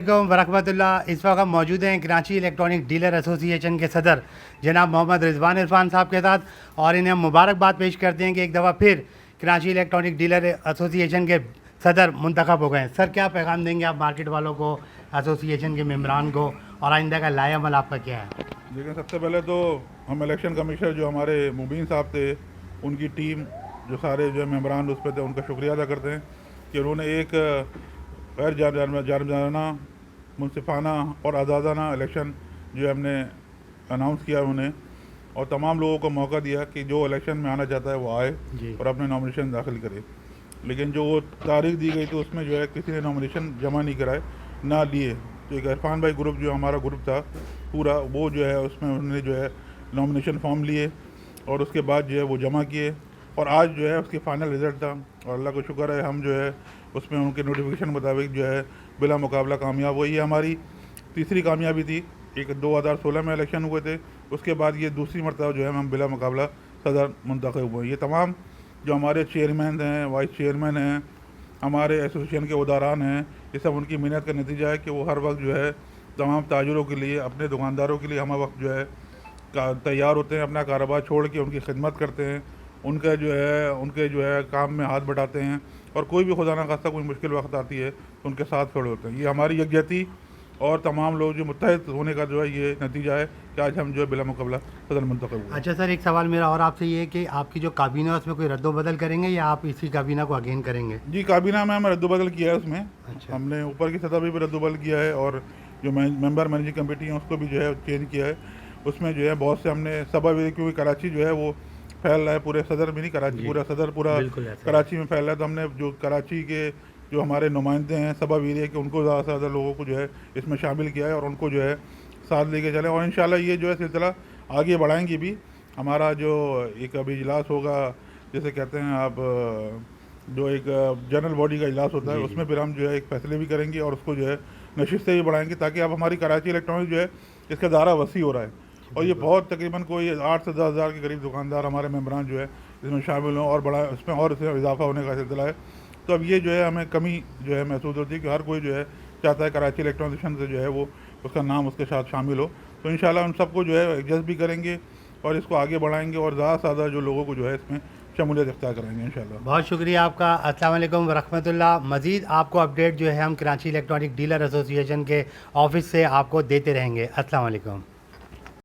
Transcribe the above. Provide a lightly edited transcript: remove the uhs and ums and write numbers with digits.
वरहमतुल्लाह। इस वक्त हम मौजूद हैं कराची इलेक्ट्रॉनिक डीलर एसोसिएशन के सदर जनाब मोहम्मद रिजवान इरफान साहब के साथ, और इन्हें हम मुबारकबाद पेश करते हैं कि एक दफ़ा फिर कराची इलेक्ट्रॉनिक डीलर एसोसिएशन के सदर मुंतखब हो गए हैं। सर, क्या पैगाम देंगे आप मार्केट वालों को, एसोसिएशन के मेम्बरान को, और आइंदा का लाया अमल आपका क्या है? देखिए, सबसे पहले तो हम इलेक्शन कमिश्नर जो हमारे मुबीन साहब थे, उनकी टीम जो सारे जो मेम्बरान उस पर थे, उनका शुक्रिया अदा करते हैं कि उन्होंने एक गैर जानबदाराना, मुनसिफाना और आज़ादाना इलेक्शन जो हमने अनाउंस किया उन्हें, और तमाम लोगों को मौका दिया कि जो इलेक्शन में आना चाहता है वो आए और अपने नॉमिनेशन दाखिल करे। लेकिन जो वो तारीख दी गई तो उसमें जो है किसी ने नॉमिनेशन जमा नहीं कराए, ना लिए। तो एक इरफान भाई ग्रुप जो हमारा ग्रुप था पूरा, वो जो है उसमें उन्होंने जो है नॉमिनेशन फॉर्म लिए और उसके बाद जो है वो जमा किए, और आज जो है उसकी फ़ाइनल रिज़ल्ट था। और अल्लाह का शुक्र है, हम जो है उसमें उनके नोटिफिकेशन मुताबिक जो है बिला मुकाबला कामयाब हुई। ये हमारी तीसरी कामयाबी थी। एक 2016 में इलेक्शन हुए थे, उसके बाद ये दूसरी मरतबा जो है हम बिला मुकाबला सदर मुंतखब हुए। ये तमाम जो हमारे चेयरमैन हैं, वाइस चेयरमैन हैं, हमारे एसोसिएशन के उदारान हैं, ये सब उनकी मेहनत का नतीजा है कि वो हर वक्त जो है तमाम ताजुरों के लिए, अपने दुकानदारों के लिए हम वक्त जो है तैयार होते हैं, अपना कारोबार छोड़ के उनकी खिदमत करते हैं, उनके जो है काम में हाथ बटाते हैं, और कोई भी खुदा ना खास्ता कोई मुश्किल वक्त आती है तो उनके साथ खड़े होते हैं। ये हमारी यकजहती और तमाम लोग जो मुत्तहिद होने का जो है ये नतीजा है कि आज हम जो है बिला मुकाबला सदर मुंतखब हुए। अच्छा सर, एक सवाल मेरा और आपसे ये है कि आपकी जो काबीना है उसमें कोई रद्दोबदल करेंगे या आप इसी काबीना को अगेन करेंगे? जी, काबीना में हमें रद्दोबदल किया है उसमें। अच्छा। हमने ऊपर की सतह पर भी रद्दोबदल किया है, और जो मेंबर मैनेजिंग कमेटी है उसको भी जो है चेंज किया है। उसमें जो है बहुत से हमने सबब, क्योंकि कराची जो है वो फैल रहा है, पूरे सदर में नहीं, कराची पूरा सदर पूरा कराची में फैल रहा है। तो हमने जो कराची के जो हमारे नुमाइंदे हैं सबब ये है कि उनको ज़्यादा से ज़्यादा लोगों को जो है इसमें शामिल किया है और उनको जो है साथ लेके चलें, और इंशाल्लाह ये जो है सिलसिला आगे बढ़ाएंगे भी। हमारा जो एक अभी इजलास होगा, जैसे कहते हैं आप, जो एक जनरल बॉडी का इजलास होता है, उसमें फिर हम जो है एक फैसले भी करेंगे और उसको जो है नशिस्तें भी बढ़ाएंगे, ताकि अब हमारी कराची इलेक्ट्रॉनिक जो है इसका दायरा वसी हो रहा है, और ये बहुत तकरीबन कोई 8 से 10 हज़ार के करीब दुकानदार हमारे मेम्बरान जो है इसमें शामिल हों, और बड़ा इसमें और इसमें इजाफा होने का सिलसिला है। तो अब ये जो है हमें कमी जो है महसूस होती है कि हर कोई जो है चाहता है कराची इलेक्ट्रॉनिशन से जो है वो उसका नाम उसके साथ शामिल हो। तो इंशाल्लाह हम सबको जो है एडजस्ट भी करेंगे और इसको आगे बढ़ाएंगे, और ज़्यादा से ज़्यादा जो लोगों को जो है इसमें शमूलियत इख्तियार कराएंगे इंशाल्लाह। बहुत शुक्रिया आपका। अस्सलाम वालेकुम वरहमतुल्लाह। मज़ीद आपको अपडेट जो है हम कराची इलेक्ट्रॉनिक डीलर एसोसिएशन के ऑफिस से आपको देते रहेंगे। अस्सलाम वालेकुम।